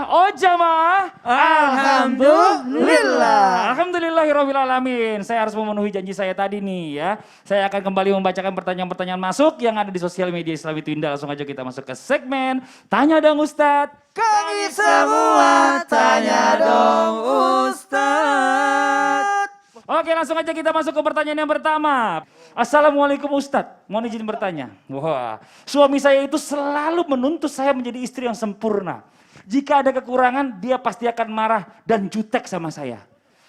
jamaah, oh jamaah. Alhamdulillah. Alhamdulillahirrahmanirrahim. Saya harus memenuhi janji saya tadi nih ya. Saya akan kembali membacakan pertanyaan-pertanyaan masuk yang ada di sosial media Islam itu Indah. Langsung aja kita masuk ke segmen Tanya Dong Ustadz. Kami semua tanya dong Ustadz. Oke, langsung aja kita masuk ke pertanyaan yang pertama. Assalamualaikum Ustadz, mohon izin bertanya. Wah, suami saya itu selalu menuntut saya menjadi istri yang sempurna. Jika ada kekurangan, dia pasti akan marah dan jutek sama saya.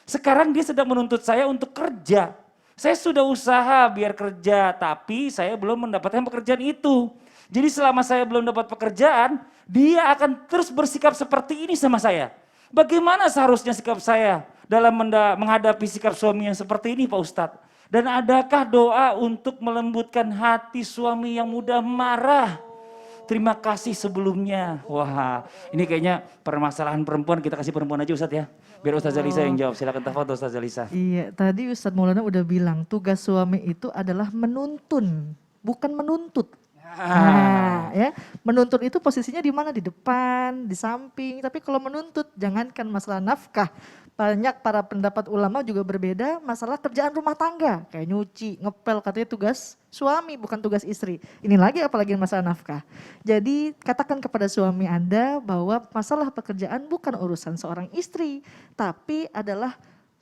Sekarang dia sedang menuntut saya untuk kerja. Saya sudah usaha biar kerja, tapi saya belum mendapatkan pekerjaan itu. Jadi selama saya belum dapat pekerjaan, dia akan terus bersikap seperti ini sama saya. Bagaimana seharusnya sikap saya dalam menghadapi sikap suami yang seperti ini Pak Ustadz? Dan adakah doa untuk melembutkan hati suami yang mudah marah? Terima kasih sebelumnya. Wah, ini kayaknya permasalahan perempuan, kita kasih perempuan aja Ustadz ya. Biar Ustazah Lisa yang jawab, silakan tafadhol Ustazah Lisa. Iya, tadi Ustadz Maulana udah bilang tugas suami itu adalah menuntun, bukan menuntut. Nah, ya, menuntut itu posisinya di mana? Di depan, di samping. Tapi kalau menuntut, jangankan masalah nafkah. Banyak para pendapat ulama juga berbeda masalah kerjaan rumah tangga. Kayak nyuci, ngepel, katanya tugas suami bukan tugas istri. Ini lagi apalagi masalah nafkah. Jadi katakan kepada suami Anda bahwa masalah pekerjaan bukan urusan seorang istri. Tapi adalah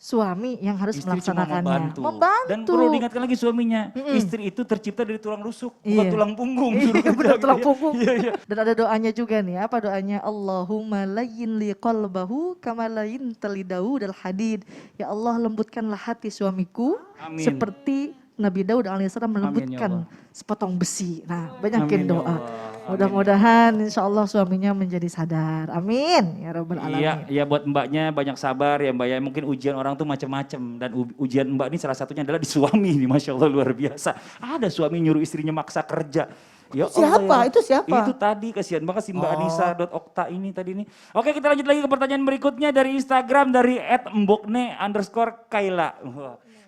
suami yang harus Istri cuma melaksanakannya. membantu. Dan perlu diingatkan lagi suaminya, istri itu tercipta dari tulang rusuk, bukan tulang punggung. Iya, benar, tulang punggung. Iya. Dan ada doanya juga nih, apa doanya? Allahumma layyin li qalbahu kama layyin talidahu dal hadid. Ya Allah, lembutkanlah hati suamiku. Amin. Seperti Nabi Daud alaihissalam melembutkan sepotong besi. Nah, banyakin doa. Mudah-mudahan insya Allah suaminya menjadi sadar. Amin. Ya Rabbal Alamin. Iya buat mbaknya banyak sabar ya mbak ya. Mungkin ujian orang tuh macam-macam. Dan ujian mbak ini salah satunya adalah di suami. Masya Allah luar biasa. Ada suami nyuruh istrinya maksa kerja. Ya Siapa? Allah, Itu siapa? Itu tadi, kasihan banget si Mbak Anissa.okta ini tadi nih. Oke, kita lanjut lagi ke pertanyaan berikutnya dari Instagram dari @mbokne_kaila.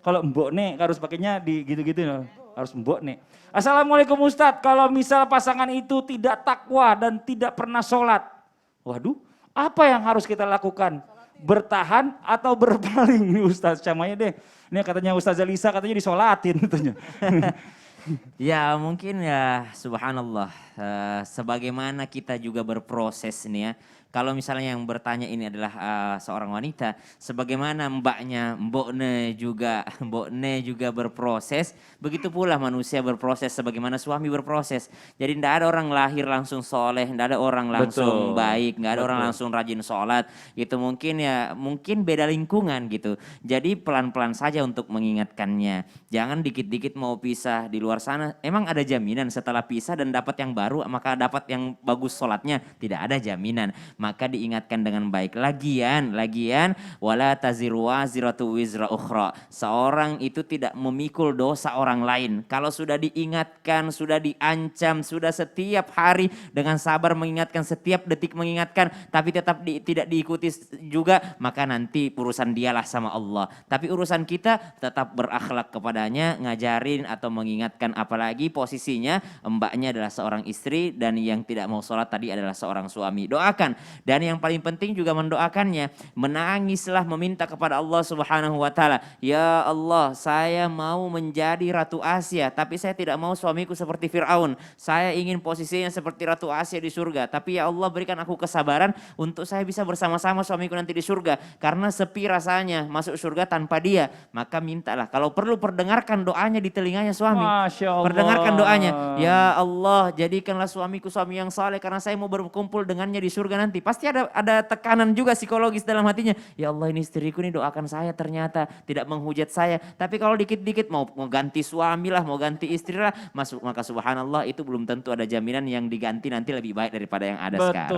Kalau mbokne harus pakainya di gitu-gitu loh. Harus mbokne. Assalamualaikum Ustadz, kalau misal pasangan itu tidak takwa dan tidak pernah sholat. Waduh, apa yang harus kita lakukan? Bertahan atau berpaling nih Ustadz? Camanya deh. Ini katanya Ustazah Lisa katanya disolatin katanya. Ya mungkin ya subhanallah, sebagaimana kita juga berproses nih ya. Kalau misalnya yang bertanya ini adalah seorang wanita, sebagaimana mbokne juga berproses, begitu pula manusia berproses sebagaimana suami berproses. Jadi tidak ada orang lahir langsung soleh, tidak ada orang langsung baik, tidak ada orang langsung rajin sholat. Gitu mungkin beda lingkungan gitu. Jadi pelan-pelan saja untuk mengingatkannya. Jangan dikit-dikit mau pisah di luar sana. Emang ada jaminan setelah pisah dan dapat yang baru maka dapat yang bagus sholatnya? Tidak ada jaminan. Maka diingatkan dengan baik. Lagian wala taziru waziratu wizra ukhra. Seorang itu tidak memikul dosa orang lain. Kalau sudah diingatkan, sudah diancam, sudah setiap hari dengan sabar mengingatkan, setiap detik mengingatkan, tapi tetap tidak diikuti juga, maka nanti urusan dialah sama Allah. Tapi urusan kita tetap berakhlak kepadanya, ngajarin atau mengingatkan, apalagi posisinya mbaknya adalah seorang istri dan yang tidak mau sholat tadi adalah seorang suami. Doakan. Dan yang paling penting juga mendoakannya, menangislah meminta kepada Allah Subhanahu wa taala, ya Allah, saya mau menjadi Ratu Asia, tapi saya tidak mau suamiku seperti Firaun. Saya ingin posisinya seperti Ratu Asia di surga, tapi ya Allah berikan aku kesabaran untuk saya bisa bersama-sama suamiku nanti di surga, karena sepi rasanya masuk surga tanpa dia. Maka mintalah, kalau perlu perdengarkan doanya di telinganya suami. Masya Allah. Perdengarkan doanya, ya Allah jadikanlah suamiku suami yang saleh karena saya mau berkumpul dengannya di surga nanti. Pasti ada tekanan juga psikologis dalam hatinya. Ya Allah, ini istriku nih doakan saya ternyata tidak menghujat saya. Tapi kalau dikit-dikit mau ganti suami lah, mau ganti istri lah, maka subhanallah itu belum tentu ada jaminan yang diganti nanti lebih baik daripada yang ada sekarang.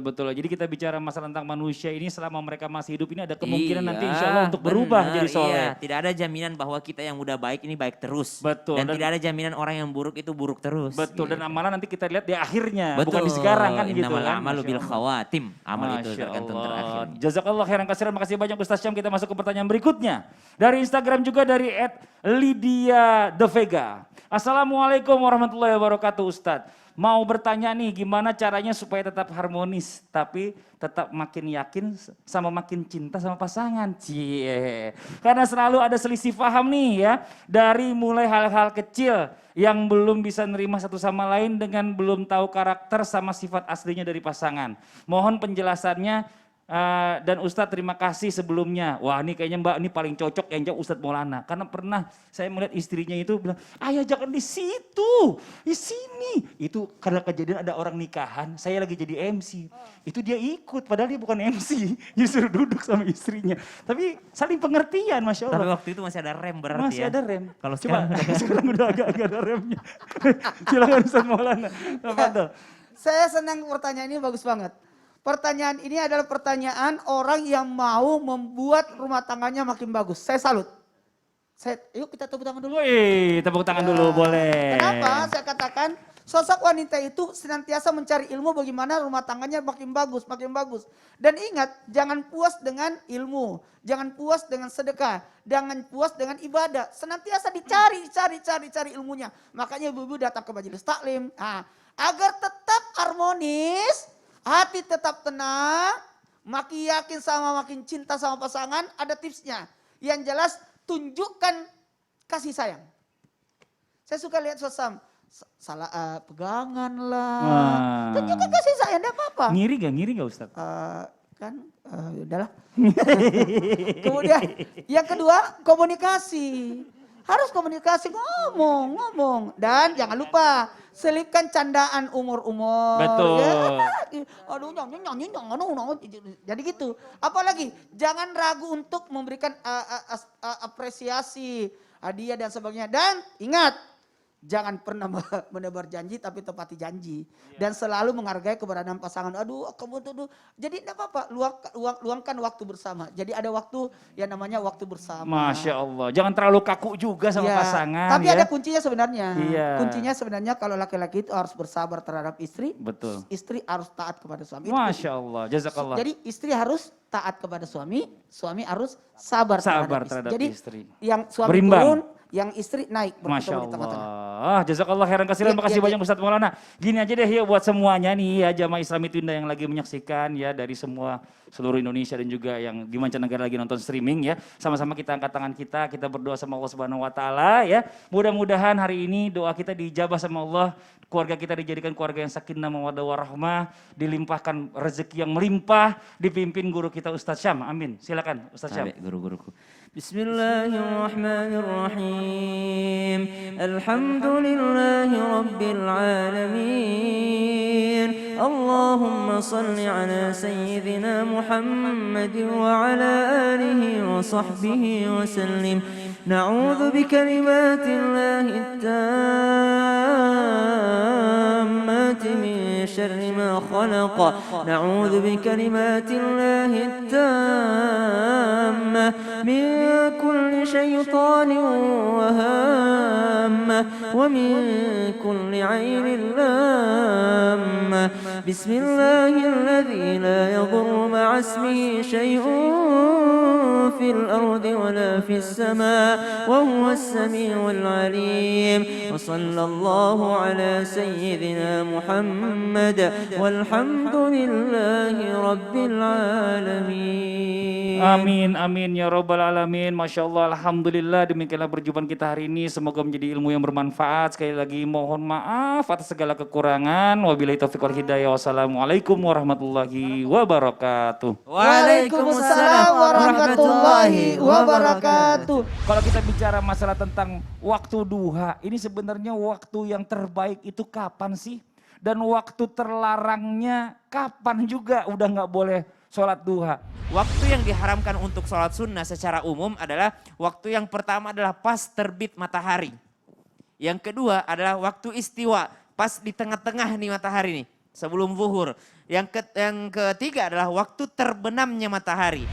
Betul. Jadi kita bicara masalah tentang manusia ini selama mereka masih hidup ini ada kemungkinan nanti insya Allah untuk berubah jadi soleh. Iya. Tidak ada jaminan bahwa kita yang udah baik ini baik terus. Betul. Dan tidak ada jaminan orang yang buruk itu buruk terus. Betul, gitu. dan amalan nanti kita lihat di akhirnya, Betul. bukan di sekarang kan gitu Innamal kan. a'malu bil khawatim. Amal itu Masya tergantung Allah. terakhir. Jazakallah khairan katsiran, makasih banyak Ustaz Syam. Kita masuk ke pertanyaan berikutnya. Dari Instagram juga dari @Lydia The Vega. Assalamualaikum warahmatullahi wabarakatuh Ustaz. mau bertanya nih gimana caranya supaya tetap harmonis tapi tetap makin yakin sama makin cinta sama pasangan. Cie. Karena selalu ada selisih paham nih ya. Dari mulai hal-hal kecil yang belum bisa nerima satu sama lain dengan belum tahu karakter sama sifat aslinya dari pasangan. Mohon penjelasannya. Dan Ustadz terima kasih sebelumnya. Wah ini kayaknya Mbak ini paling cocok yang jauh Ustadz Maulana. Karena pernah saya melihat istrinya itu bilang, ayah jangan di situ, di sini. Itu karena kejadian ada orang nikahan, saya lagi jadi MC. Itu dia ikut, padahal dia bukan MC. Dia suruh duduk sama istrinya. Tapi saling pengertian Masya Tapi Allah. waktu itu masih ada rem berarti Masih ya. ada rem. Kalau Coba, sekarang sekarang udah agak ada remnya. Silakan Ustadz Maulana. Tafadhol. Saya senang pertanyaan ini, bagus banget. Pertanyaan ini adalah pertanyaan orang yang mau membuat rumah tangganya makin bagus. Saya salut. Yuk kita tepuk tangan dulu. Wih, tepuk tangan dulu boleh. Kenapa saya katakan sosok wanita itu senantiasa mencari ilmu bagaimana rumah tangganya makin bagus, makin bagus. Dan ingat, jangan puas dengan ilmu, jangan puas dengan sedekah, jangan puas dengan ibadah. Senantiasa cari ilmunya. Makanya ibu-ibu datang ke majelis taklim, agar tetap harmonis, hati tetap tenang, makin yakin sama makin cinta sama pasangan, ada tipsnya. Yang jelas tunjukkan kasih sayang. Saya suka lihat sosam, salah pegangan lah. Tunjukkan kasih sayang, enggak apa-apa. Ngiri gak Ustaz? Udahlah. Kemudian yang kedua komunikasi. Harus komunikasi, ngomong. Dan jangan lupa selipkan candaan umur-umur. Betul. Ya. Aduh nyanyi. Jadi gitu. Apalagi jangan ragu untuk memberikan apresiasi, hadiah dan sebagainya. Dan ingat, jangan pernah menebar janji tapi tepati janji. Dan selalu menghargai keberadaan pasangan. Aduh kamu tuh. Jadi enggak apa-apa, luangkan waktu bersama. Jadi ada waktu yang namanya waktu bersama. Masya Allah, jangan terlalu kaku juga sama Ya, pasangan. tapi ya. ada kuncinya sebenarnya. Iya. Kuncinya sebenarnya kalau laki-laki itu harus bersabar terhadap istri. Betul. Istri harus taat kepada suami. Itu Masya Allah, jazakallah. jadi istri harus taat kepada suami harus sabar terhadap Jadi istri. yang suami Berimbang. turun, yang istri naik. Masya bertemu di tengah-tengah. Allah. Jazakallah khairan kasiran. Iya, Makasih iya, banyak Ustadz Maulana. Gini aja deh ya buat semuanya nih ya jamaah Islami Tunda yang lagi menyaksikan ya dari semua seluruh Indonesia dan juga yang di mancanegara lagi nonton streaming ya. Sama-sama kita angkat tangan kita berdoa sama Allah Subhanahu wa taala ya. Mudah-mudahan hari ini doa kita dijabah sama Allah. Keluarga kita dijadikan keluarga yang sakinah mawaddah warahmah, dilimpahkan rezeki yang melimpah, dipimpin guru kita Ustadz Syam. Amin. Silakan Ustadz Syam. Sampai guru-guruku. Bismillahirrahmanirrahim. Alhamdulillahi rabbil alamin. Allahumma salli ala sayyidina Muhammad wa ala alihi wa sahbihi wa sallim. Na'udzu bikalimatillahi tammati min syarri ma خلق نعوذ بكلمات الله التامة من كل شيطان وهامة ومن كل عين لامة بسم الله الذي لا يضر مع اسمه شيء في الأرض ولا في السماء وهو السميع العليم وصلى الله على سيدنا محمد والحمد لله رب العالمين. Amin, amin ya robbal alamin. Masya Allah, alhamdulillah. Demikianlah perjumpaan kita hari ini. Semoga menjadi ilmu yang bermanfaat. Sekali lagi mohon maaf atas segala kekurangan. Wabillahi taufiq wal hidayah. Wassalamualaikum warahmatullahi wabarakatuh. Waalaikumsalam warahmatullahi wabarakatuh. Kalau kita bicara masalah tentang waktu duha, ini sebenarnya waktu yang terbaik itu kapan sih? Dan waktu terlarangnya kapan juga udah nggak boleh sholat duha? Waktu yang diharamkan untuk sholat sunnah secara umum adalah waktu yang pertama adalah pas terbit matahari. Yang kedua adalah waktu istiwa, pas di tengah-tengah nih matahari nih, sebelum zuhur. Yang ketiga adalah waktu terbenamnya matahari.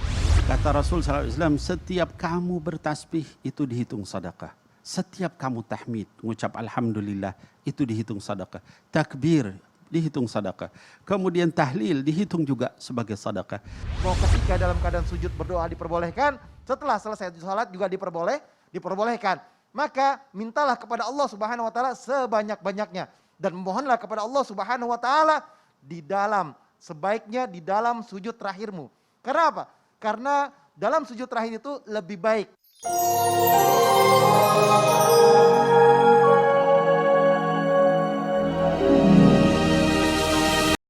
Kata Rasul SAW, setiap kamu bertasbih itu dihitung sedekah. Setiap kamu tahmid, mengucap alhamdulillah, itu dihitung sedekah. Takbir, dihitung sedekah. Kemudian tahlil dihitung juga sebagai sedekah. Mau ketika dalam keadaan sujud berdoa diperbolehkan, setelah selesai salat juga diperbolehkan. Maka mintalah kepada Allah Subhanahu wa taala sebanyak-banyaknya. Dan mohonlah kepada Allah Subhanahu wa taala sebaiknya di dalam sujud terakhirmu. Karena apa? Karena dalam sujud terakhir itu lebih baik.